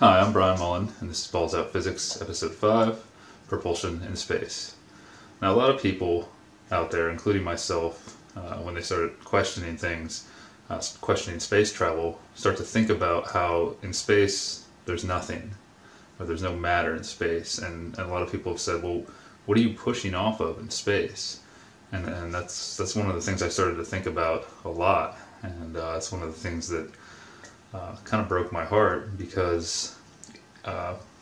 Hi, I'm Brian Mullin, and this is Balls Out Physics, Episode 5, Propulsion in Space. Now, a lot of people out there, including myself, when they started questioning things, questioning space travel, start to think about how in space there's nothing, or there's no matter in space. And a lot of people have said, well, what are you pushing off of in space? And that's one of the things I started to think about a lot, and it's one of the things that kind of broke my heart, because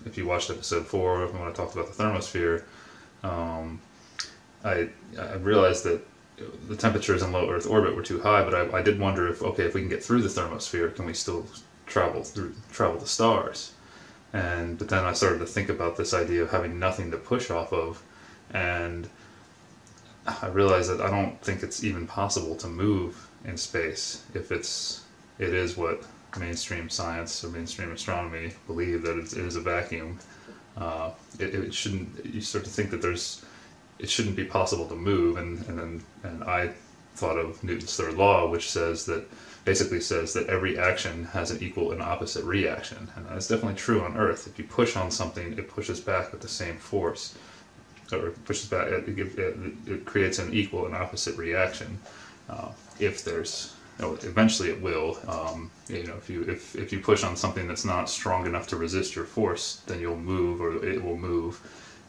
if you watched episode 4 when I talked about the thermosphere, I realized that the temperatures in low Earth orbit were too high, but I did wonder if we can get through the thermosphere, can we still travel the stars? But then I started to think about this idea of having nothing to push off of, and I realized that I don't think it's even possible to move in space if it is what mainstream science or mainstream astronomy believe, that it is a vacuum. It shouldn't. You start to think that it shouldn't be possible to move, and I thought of Newton's third law, which basically says that every action has an equal and opposite reaction, and that's definitely true on Earth. If you push on something, it pushes back with the same force, or pushes back. It creates an equal and opposite reaction. If there's eventually it will. If you push on something that's not strong enough to resist your force, then you'll move, or it will move,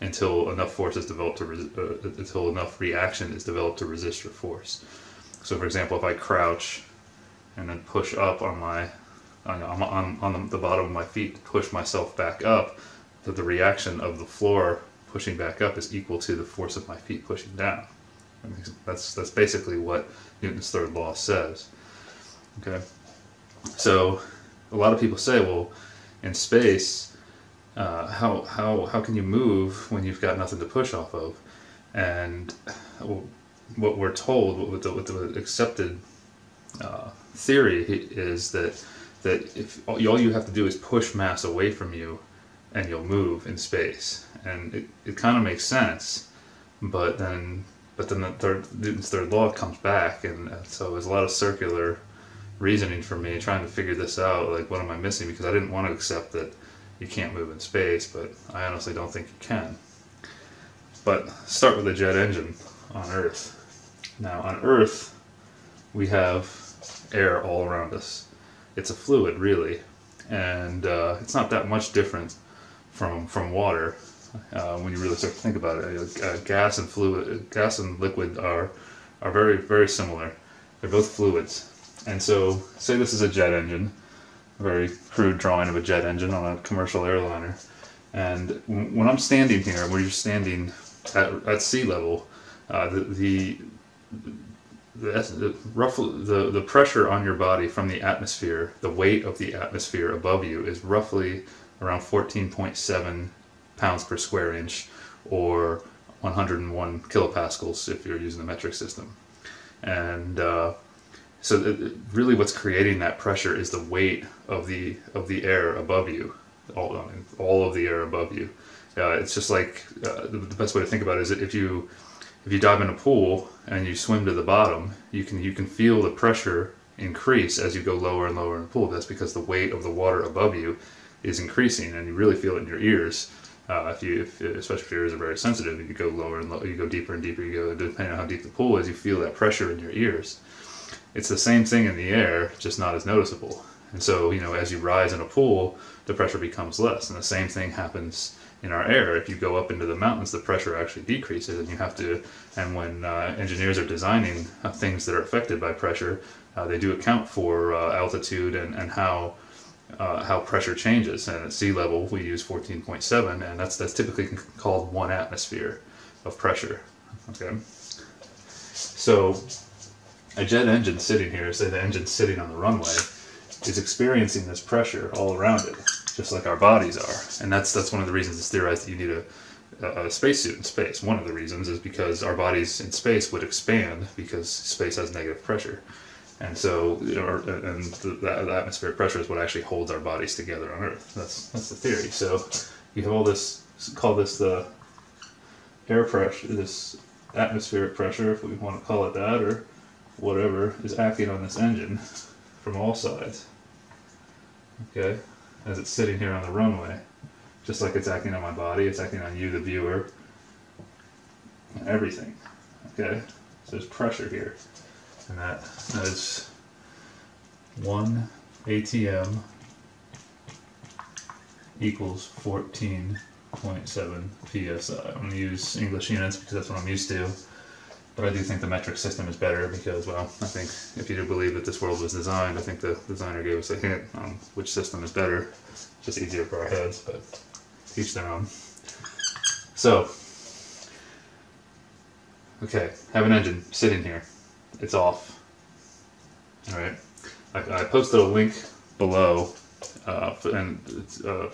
until enough force is developed until enough reaction is developed to resist your force. So, for example, if I crouch and then push up on the bottom of my feet to push myself back up, the reaction of the floor pushing back up is equal to the force of my feet pushing down. That's basically what Newton's third law says. Okay, so a lot of people say, well, in space, how can you move when you've got nothing to push off of? And what we're told, what the accepted theory is that if all you have to do is push mass away from you, and you'll move in space. And it kind of makes sense, but then Newton's third law comes back, and so there's a lot of circular reasoning for me trying to figure this out. Like, what am I missing? Because I didn't want to accept that you can't move in space, but I honestly don't think you can. But start with a jet engine on Earth. Now, on Earth, we have air all around us. It's a fluid, really, and it's not that much different from water. When you really start to think about it, gas and liquid are very, very similar. They're both fluids. And so, say this is a jet engine, a very crude drawing of a jet engine on a commercial airliner. And when I'm standing here, when you're standing at sea level, the pressure on your body from the atmosphere, the weight of the atmosphere above you, is roughly around 14.7 pounds per square inch, or 101 kilopascals if you're using the metric system. And so really what's creating that pressure is the weight of the air above you, all of the air above you. It's just like, the best way to think about it is that if you dive in a pool and you swim to the bottom, you can feel the pressure increase as you go lower and lower in the pool. That's because the weight of the water above you is increasing, and you really feel it in your ears. Especially if your ears are very sensitive, you go lower and lower, you go deeper and deeper, depending on how deep the pool is, you feel that pressure in your ears. It's the same thing in the air, just not as noticeable. And so, as you rise in a pool, the pressure becomes less, and the same thing happens in our air. If you go up into the mountains, the pressure actually decreases, and when engineers are designing things that are affected by pressure, they do account for altitude and how pressure changes. And at sea level, we use 14.7, and that's typically called 1 atmosphere of pressure. Okay, so a jet engine sitting here, say the engine sitting on the runway, is experiencing this pressure all around it, just like our bodies are. And that's one of the reasons it's theorized that you need a spacesuit in space. One of the reasons is because our bodies in space would expand because space has negative pressure. And so, the atmospheric pressure is what actually holds our bodies together on Earth. That's the theory. So you have all this, call this the air pressure, this atmospheric pressure, if we want to call it that, or whatever, is acting on this engine from all sides. Okay, as it's sitting here on the runway. Just like it's acting on my body, it's acting on you, the viewer, and everything. Okay? So there's pressure here. And that is 1 ATM equals 14.7 PSI. I'm going to use English units because that's what I'm used to. But I do think the metric system is better because, well, I think if you do believe that this world was designed, I think the designer gave us a hint on which system is better. It's just easier for our heads, but each their own. So, okay, have an engine sitting here. It's off. Alright, I posted a link below to a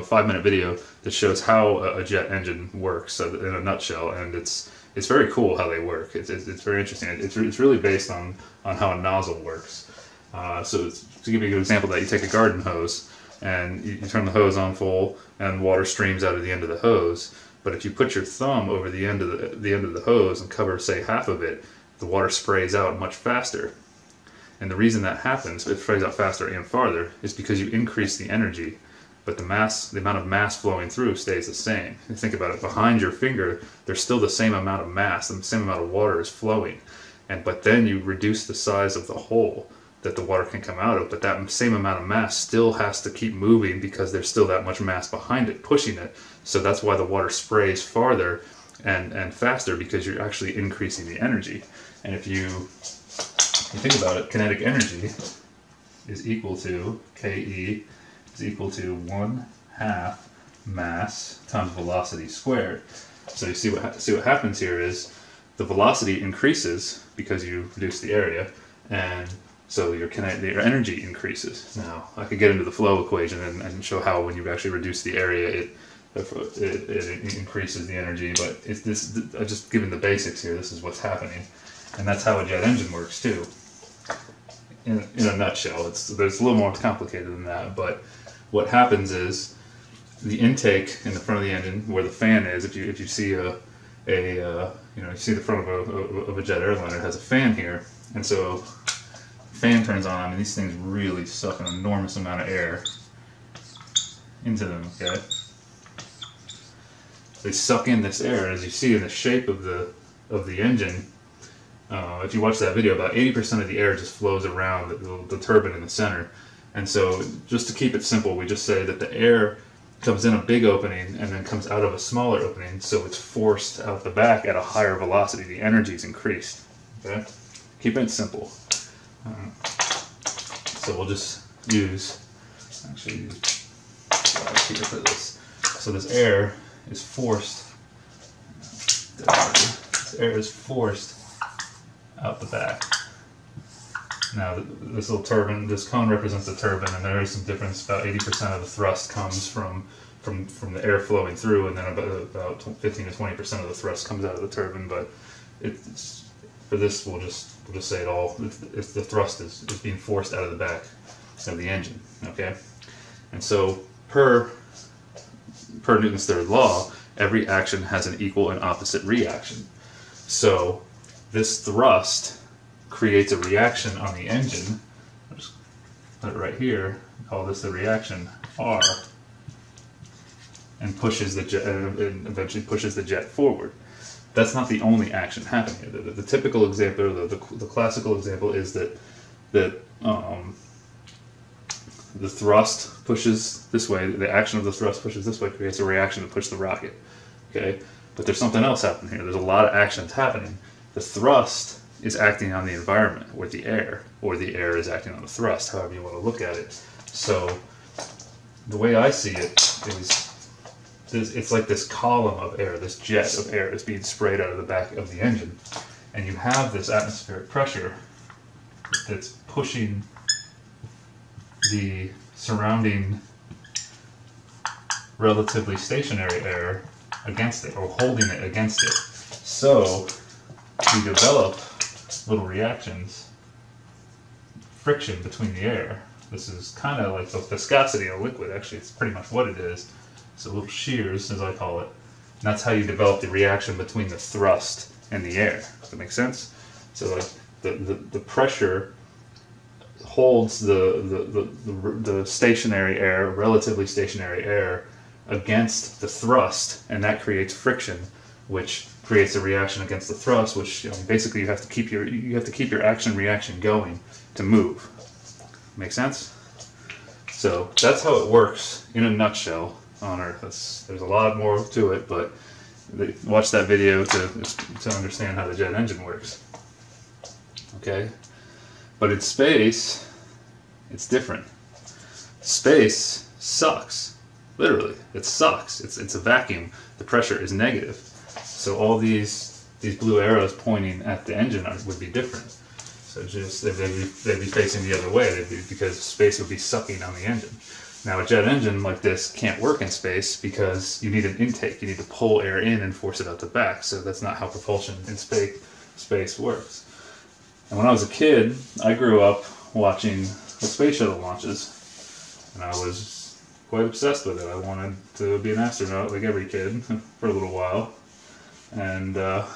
5-minute video that shows how a jet engine works in a nutshell, and it's very cool how they work. It's very interesting. It's really based on how a nozzle works. So to give you a good example of that, you take a garden hose and you turn the hose on full, and water streams out of the end of the hose. But if you put your thumb over the end of the hose and cover, say, half of it, the water sprays out much faster. And the reason that happens, it sprays out faster and farther, is because you increase the energy, but the amount of mass flowing through stays the same. You think about it, behind your finger, there's still the same amount of mass, the same amount of water is flowing. But then you reduce the size of the hole that the water can come out of, but that same amount of mass still has to keep moving because there's still that much mass behind it, pushing it. So that's why the water sprays farther and faster, because you're actually increasing the energy. And if you think about it, kinetic energy is equal to KE is equal to 1/2 mass times velocity squared. So you see what happens here is the velocity increases because you reduce the area, and so your energy increases. Now I could get into the flow equation and show how when you actually reduce the area it increases the energy, but I'm just giving the basics here. This is what's happening, and that's how a jet engine works too. In a nutshell, there's a little more complicated than that, but what happens is the intake in the front of the engine, where the fan is. If you see you see the front of a jet airliner, it has a fan here, and so the fan turns on, and these things really suck an enormous amount of air into them. Okay, they suck in this air, as you see in the shape of the engine. If you watch that video, about 80% of the air just flows around the turbine in the center. And so, just to keep it simple, we just say that the air comes in a big opening and then comes out of a smaller opening, so it's forced out the back at a higher velocity. The energy is increased. Okay? Keep it simple. So we'll just use here for this. So this air is forced. This air is forced out the back. Now this little turbine, this cone represents the turbine, and there is some difference. About 80% of the thrust comes from the air flowing through, and then about 15 to 20% of the thrust comes out of the turbine. But for this, we'll just say it all. If the thrust is being forced out of the back of the engine. Okay, and so per Newton's third law, every action has an equal and opposite reaction. So this thrust creates a reaction on the engine. I'll just put it right here. Call this the reaction R, and pushes the jet, and eventually pushes the jet forward. That's not the only action happening here. The typical example, or the classical example, is that the thrust pushes this way. The action of the thrust pushes this way, creates a reaction to push the rocket. Okay, but there's something else happening here. There's a lot of actions happening. The thrust is acting on the environment, or the air is acting on the thrust, however you want to look at it. So the way I see it is it's like this column of air, this jet of air is being sprayed out of the back of the engine, and you have this atmospheric pressure that's pushing the surrounding relatively stationary air against it, or holding it against it. So you develop little reactions, friction between the air. This is kind of like the viscosity of a liquid. Actually, it's pretty much what it is. So little shears, as I call it. And that's how you develop the reaction between the thrust and the air. Does that make sense? So like the pressure holds the stationary air, relatively stationary air, against the thrust, and that creates friction, which creates a reaction against the thrust, which, you know, basically you have to keep your action reaction going to move. Make sense? So that's how it works in a nutshell on Earth. There's a lot more to it, but watch that video to understand how the jet engine works. Okay? But in space, it's different. Space sucks. Literally, it sucks. It's a vacuum. The pressure is negative. So all these blue arrows pointing at the engine would be different. So just they'd be facing the other way, because space would be sucking on the engine. Now a jet engine like this can't work in space because you need an intake. You need to pull air in and force it out the back. So that's not how propulsion in space works. And when I was a kid, I grew up watching the space shuttle launches, and I was quite obsessed with it. I wanted to be an astronaut like every kid for a little while. And I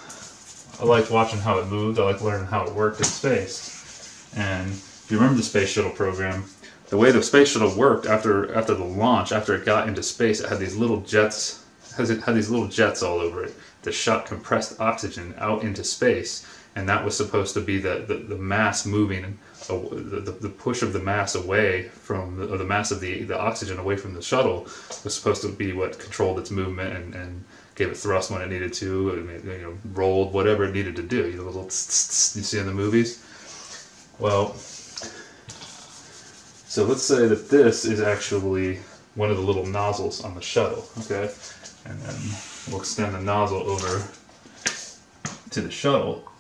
liked watching how it moved. I liked learning how it worked in space. And if you remember the space shuttle program, the way the space shuttle worked after the launch, after it got into space, it had these little jets. It had these little jets all over it that shot compressed oxygen out into space, and that was supposed to be the mass moving, the push of the mass away from the mass of the oxygen away from the shuttle was supposed to be what controlled its movement and gave it thrust when it needed to, you know, rolled whatever it needed to do. You know, the little tss, you see in the movies. Well, so let's say that this is actually one of the little nozzles on the shuttle, okay? And then we'll extend the nozzle over to the shuttle.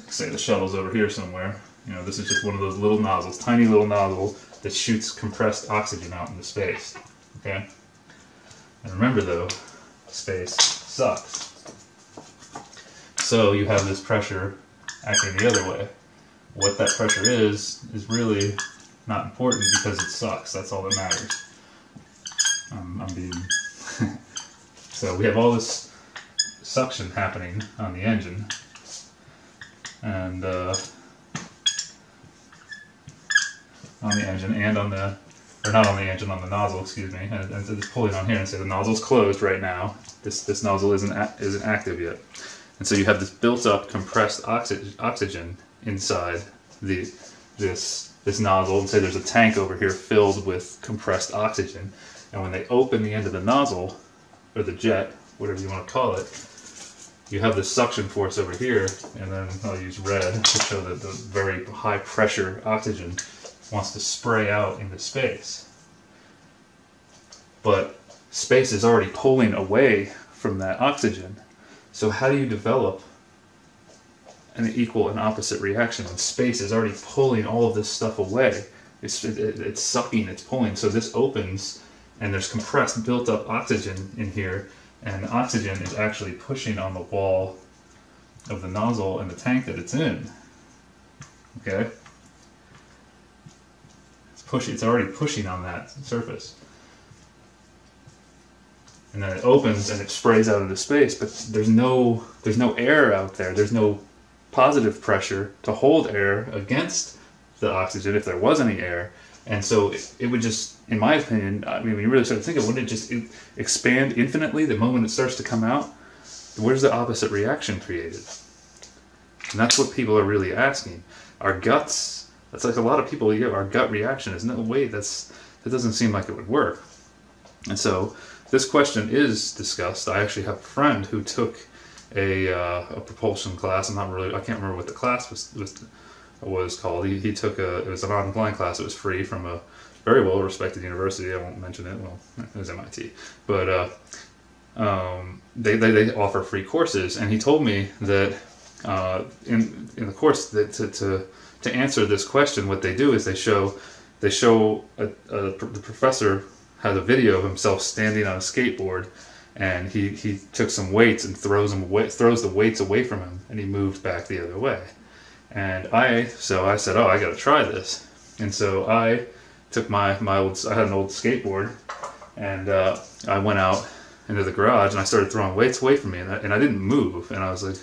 Say the shuttle's over here somewhere. You know, this is just one of those little nozzles, tiny little nozzle that shoots compressed oxygen out into space, okay? And remember though, space sucks. So you have this pressure acting the other way. What that pressure is really not important because it sucks. That's all that matters. I'm being... So we have all this suction happening on the engine, and on the engine and on the, or not on the engine, on the nozzle, excuse me, and it's pulling on here, and say the nozzle's closed right now. This nozzle isn't active yet, and so you have this built-up compressed oxygen inside this nozzle, and say there's a tank over here filled with compressed oxygen, and when they open the end of the nozzle, or the jet, whatever you want to call it, you have this suction force over here, and then I'll use red to show that the very high pressure oxygen wants to spray out into space. But space is already pulling away from that oxygen. So how do you develop an equal and opposite reaction when space is already pulling all of this stuff away? It's sucking, it's pulling. So this opens, and there's compressed, built-up oxygen in here, and oxygen is actually pushing on the wall of the nozzle and the tank that it's in. Okay? It's already pushing on that surface. And then it opens and it sprays out into space, but there's no air out there. There's no positive pressure to hold air against the oxygen if there was any air. And so it would just, in my opinion, I mean, when you really start to think of it, wouldn't it just expand infinitely the moment it starts to come out? Where's the opposite reaction created? And that's what people are really asking. Our guts, that's like a lot of people, our gut reaction is, no, wait, that doesn't seem like it would work. And so this question is discussed. I actually have a friend who took a propulsion class. I can't remember what the class was called. He took it was an online class. It was free from a very well respected university. I won't mention it. Well, it was MIT, but they offer free courses, and he told me that in the course that to answer this question, what they do is the professor has a video of himself standing on a skateboard, and he took some weights and throws the weights away from him, and he moved back the other way. And I said, oh, I got to try this. And so I took I had an old skateboard, and I went out into the garage and I started throwing weights away from me, and I didn't move. And I was like,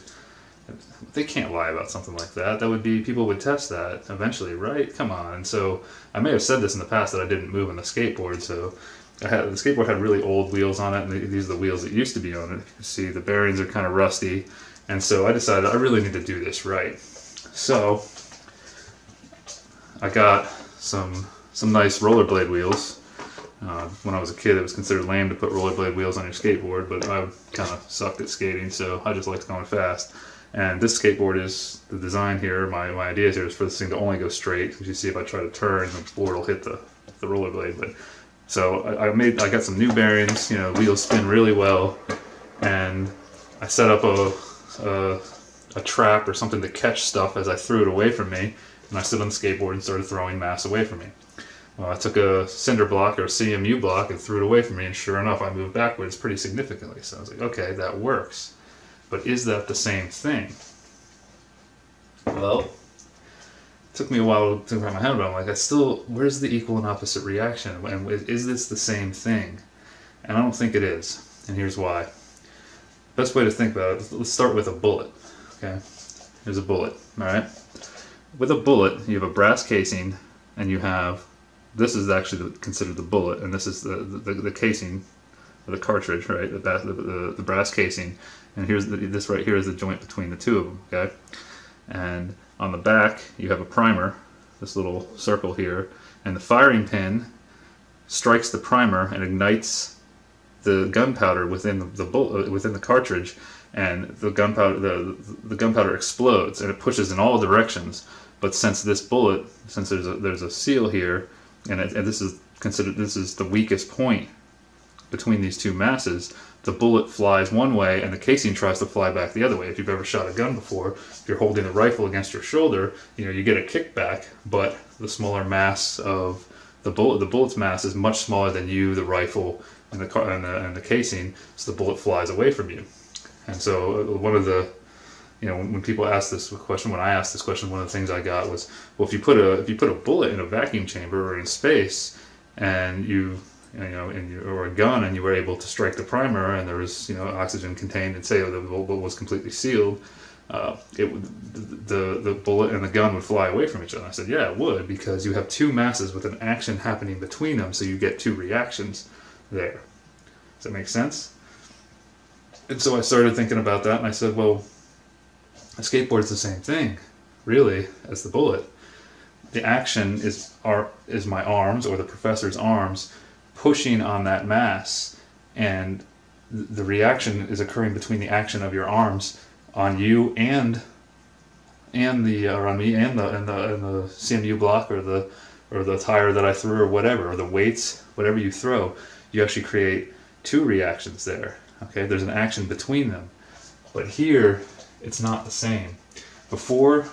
They can't lie about something like that. That would be, people would test that eventually, right? Come on. And so I may have said this in the past that I didn't move on the skateboard. So the skateboard had really old wheels on it, and these are the wheels that used to be on it. You can see the bearings are kind of rusty, and so I decided I really need to do this right. So I got some nice rollerblade wheels. When I was a kid, it was considered lame to put rollerblade wheels on your skateboard, but I kind of sucked at skating, so I just liked going fast. And this skateboard is the design here. My idea here is for this thing to only go straight. As you see, if I try to turn, the board will hit the rollerblade. But so I got some new bearings. You know, wheels spin really well, and I set up a trap or something to catch stuff as I threw it away from me. And I stood on the skateboard and started throwing mass away from me. Well, I took a cinder block or a CMU block and threw it away from me, and sure enough, I moved backwards pretty significantly. So I was like, okay, that works. But is that the same thing? Well, it took me a while to wrap my head around. I'm like, where's the equal and opposite reaction? And is this the same thing? And I don't think it is. And here's why. Best way to think about it, let's start with a bullet. Okay, here's a bullet, all right? With a bullet, you have a brass casing, and you have, this is actually considered the bullet, and this is the casing, or the cartridge, right? The brass casing. And this right here is the joint between the two of them, okay? And on the back, you have a primer, this little circle here, and the firing pin strikes the primer and ignites the gunpowder within within the cartridge, and the gunpowder explodes, and it pushes in all directions. But since this bullet, since there's a seal here, and this is the weakest point between these two masses, the bullet flies one way and the casing tries to fly back the other way. If you've ever shot a gun before, if you're holding a rifle against your shoulder, you know, you get a kickback, but the smaller mass of the bullet's mass is much smaller than you, the rifle, and the casing, so the bullet flies away from you. And so one of the, you know, when people ask this question, when I asked this question, one of the things I got was, well, if you put a bullet in a vacuum chamber or in space, and or a gun, and you were able to strike the primer, and there was, you know, oxygen contained, and say the bullet was completely sealed, the bullet and the gun would fly away from each other. I said, yeah, it would, because you have two masses with an action happening between them, so you get two reactions there. Does that make sense? And so I started thinking about that, and I said, well, a skateboard's the same thing, really, as the bullet. The action is my arms, or the professor's arms, pushing on that mass, and the reaction is occurring between the action of your arms on you and on me and the CMU block or the tire that I threw, or whatever, or the weights, whatever you throw. You actually create two reactions there. Okay, there's an action between them, but here it's not the same. Before,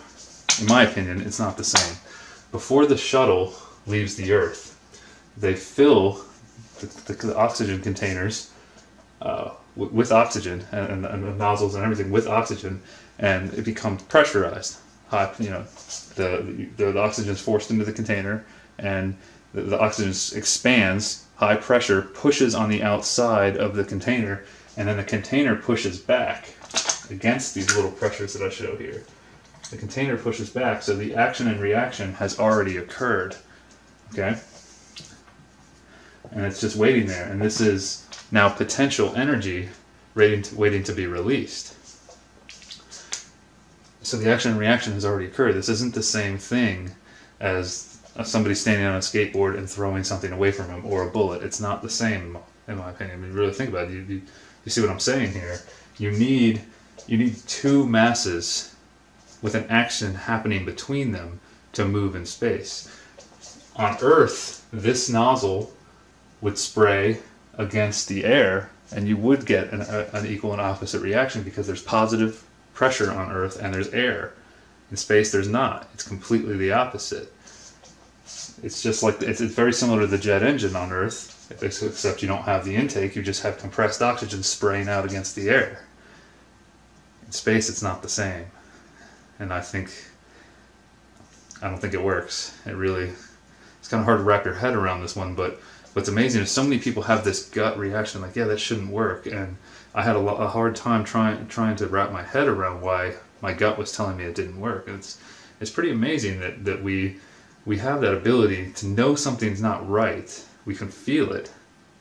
in my opinion, it's not the same. Before the shuttle leaves the Earth, they fill the oxygen containers with oxygen, and the nozzles and everything with oxygen, and it becomes pressurized. You know, the oxygen is forced into the container, and the oxygen expands. High pressure pushes on the outside of the container, and then the container pushes back against these little pressures that I show here. The container pushes back, so the action and reaction has already occurred. Okay? And it's just waiting there, and this is now potential energy waiting to be released. So the action and reaction has already occurred. This isn't the same thing as somebody standing on a skateboard and throwing something away from him, or a bullet. It's not the same, in my opinion. When you really think about it, you see what I'm saying here. You need two masses with an action happening between them to move in space. On Earth, this nozzle would spray against the air, and you would get an equal and opposite reaction, because there's positive pressure on Earth and there's air. In space, there's not. It's completely the opposite. It's just like, it's very similar to the jet engine on Earth, except you don't have the intake, you just have compressed oxygen spraying out against the air. In space, it's not the same. And I don't think it works. It's kind of hard to wrap your head around this one, but what's amazing is so many people have this gut reaction, like, yeah, that shouldn't work. And I had a hard time trying to wrap my head around why my gut was telling me it didn't work. And it's pretty amazing that we have that ability to know something's not right. We can feel it,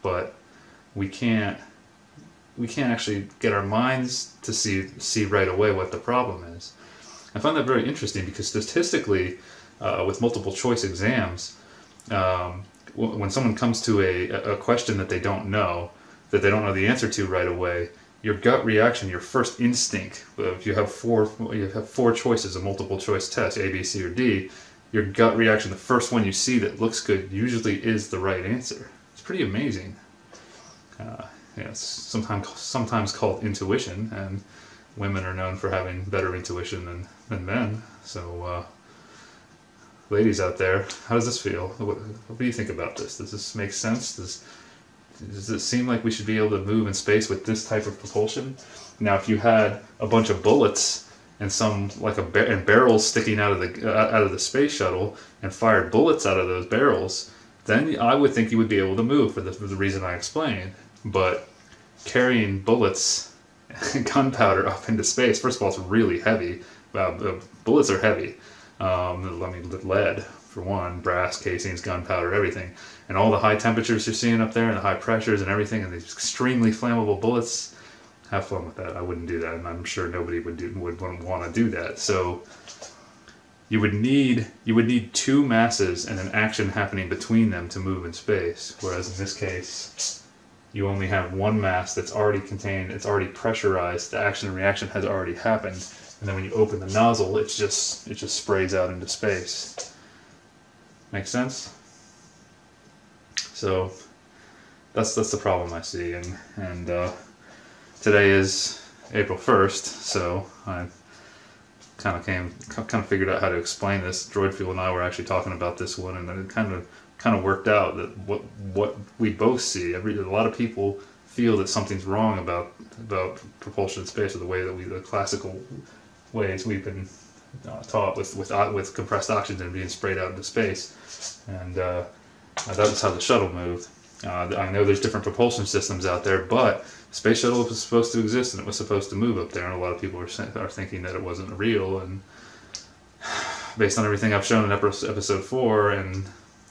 but we can't actually get our minds to see right away what the problem is. I find that very interesting because statistically, with multiple choice exams, when someone comes to a question that they don't know the answer to right away, your gut reaction, your first instinct, if you have four choices, a multiple choice test, A, B, C, or D, your gut reaction, the first one you see that looks good, usually is the right answer. It's pretty amazing. It's sometimes called intuition, and women are known for having better intuition than men. So, ladies out there, how does this feel? What do you think about this? Does this make sense? Does it seem like we should be able to move in space with this type of propulsion? Now, if you had a bunch of bullets and and barrels sticking out of the space shuttle and fired bullets out of those barrels, then I would think you would be able to move for the reason I explained. But carrying bullets and gunpowder up into space, first of all, it's really heavy. Bullets are heavy. Lead, for one, brass casings, gunpowder, everything. And all the high temperatures you're seeing up there and the high pressures and everything and these extremely flammable bullets, have fun with that. I wouldn't do that, and I'm sure nobody would want to do that. So you would need two masses and an action happening between them to move in space, whereas in this case you only have one mass that's already contained, it's already pressurized, the action and reaction has already happened, and then when you open the nozzle, it just sprays out into space. Make sense? So that's the problem I see, and today is April 1st, so I kind of figured out how to explain this. Droidfuel and I were actually talking about this one, and it kind of worked out that what we both see. A lot of people feel that something's wrong about propulsion in space, or the classical ways we've been taught with compressed oxygen being sprayed out into space, and that's how the shuttle moved. I know there's different propulsion systems out there, but space shuttle was supposed to exist and it was supposed to move up there, and a lot of people are thinking that it wasn't real, and based on everything I've shown in episode 4 and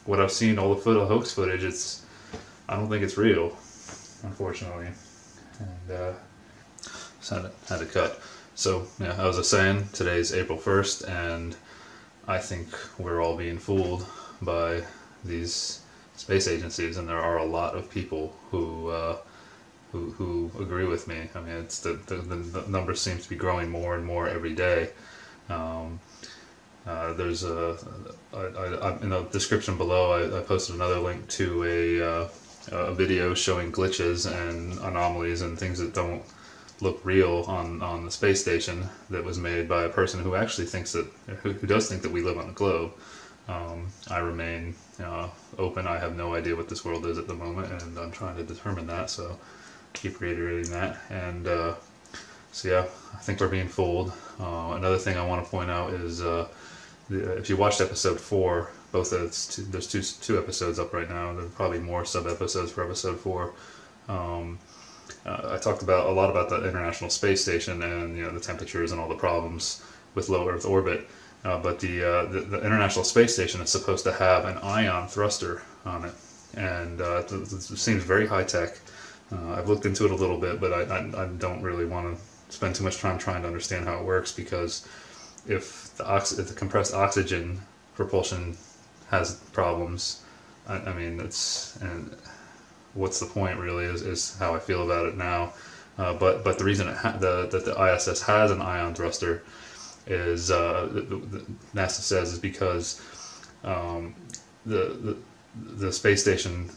what I've seen, all the hoax footage, I don't think it's real, unfortunately. And so had to cut. So yeah, as I was saying, today's April 1st, and I think we're all being fooled by these space agencies, and there are a lot of people who agree with me. I mean, it's the number seems to be growing more and more every day. There's in the description below, I posted another link to a video showing glitches and anomalies and things that don't look real on the space station, that was made by a person who actually who does think that we live on a globe. I remain open. I have no idea what this world is at the moment, and I'm trying to determine that, so keep reiterating that. And so yeah, I think we're being fooled. Another thing I want to point out is if you watched episode 4, there's two episodes up right now. There's probably more sub-episodes for episode 4. I talked a lot about the International Space Station and the temperatures and all the problems with low Earth orbit. But the International Space Station is supposed to have an ion thruster on it, and it seems very high tech. I've looked into it a little bit, but I don't really want to spend too much time trying to understand how it works, because if the compressed oxygen propulsion has problems, I mean, what's the point really is how I feel about it now. But the reason that the ISS has an ion thruster is NASA says is because the space station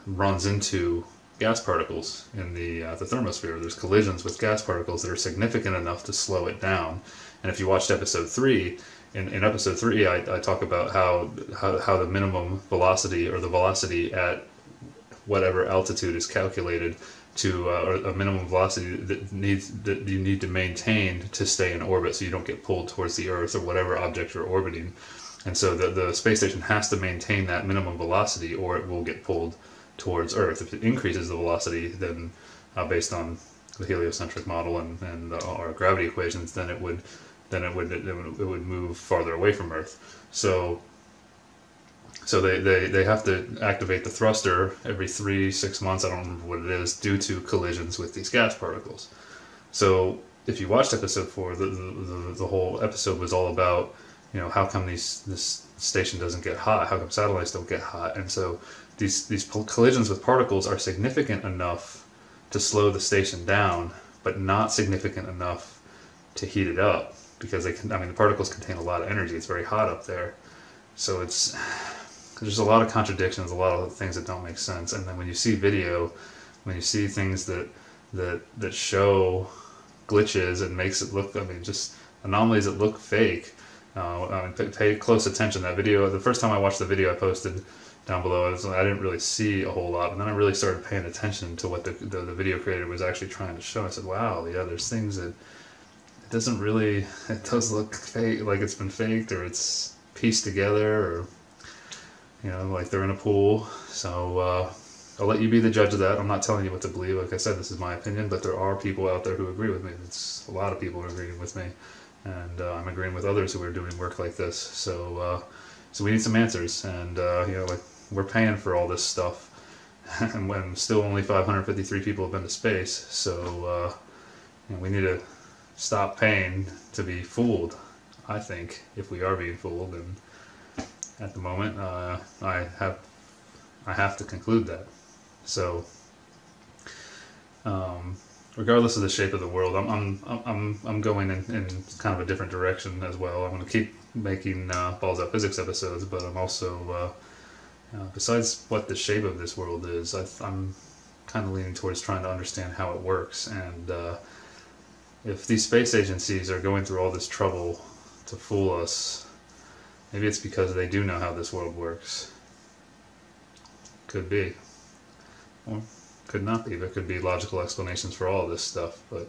runs into gas particles in the thermosphere. There's collisions with gas particles that are significant enough to slow it down. And if you watched episode 3, in episode 3 I talk about how the minimum velocity, or the velocity at whatever altitude is calculated to, or a minimum velocity that you need to maintain to stay in orbit, so you don't get pulled towards the Earth or whatever object you're orbiting. And so the space station has to maintain that minimum velocity, or it will get pulled towards Earth. If it increases the velocity, then based on the heliocentric model and our gravity equations, then it would move farther away from Earth. So they have to activate the thruster every 3-6 months, I don't remember what it is, due to collisions with these gas particles. So if you watched episode 4, the whole episode was all about, how come this station doesn't get hot? How come satellites don't get hot? And so these collisions with particles are significant enough to slow the station down, but not significant enough to heat it up, because the particles contain a lot of energy. It's very hot up there. So there's a lot of contradictions, a lot of things that don't make sense. And then when you see video, when you see things that show glitches and makes it look, just anomalies that look fake, pay close attention. That video, the first time I watched the video I posted down below, I didn't really see a whole lot, and then I really started paying attention to what the video creator was actually trying to show. I said, wow, yeah, there's things that it does look fake, like it's been faked, or it's pieced together, or like they're in a pool. So I'll let you be the judge of that. I'm not telling you what to believe. Like I said, this is my opinion, but there are people out there who agree with me. It's a lot of people are agreeing with me, and I'm agreeing with others who are doing work like this. So we need some answers, and like, we're paying for all this stuff, and when still only 553 people have been to space. So we need to stop paying to be fooled, I think, if we are being fooled. And at the moment, I have to conclude that. So regardless of the shape of the world, I'm going in kind of a different direction as well. I'm going to keep making Balls Out Physics episodes, but I'm also besides what the shape of this world is, I'm kind of leaning towards trying to understand how it works. And if these space agencies are going through all this trouble to fool us, maybe it's because they do know how this world works. Could be. Or could not be. There could be logical explanations for all of this stuff, but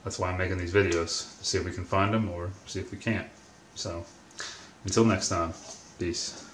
that's why I'm making these videos, to see if we can find them or see if we can't. So, until next time, peace.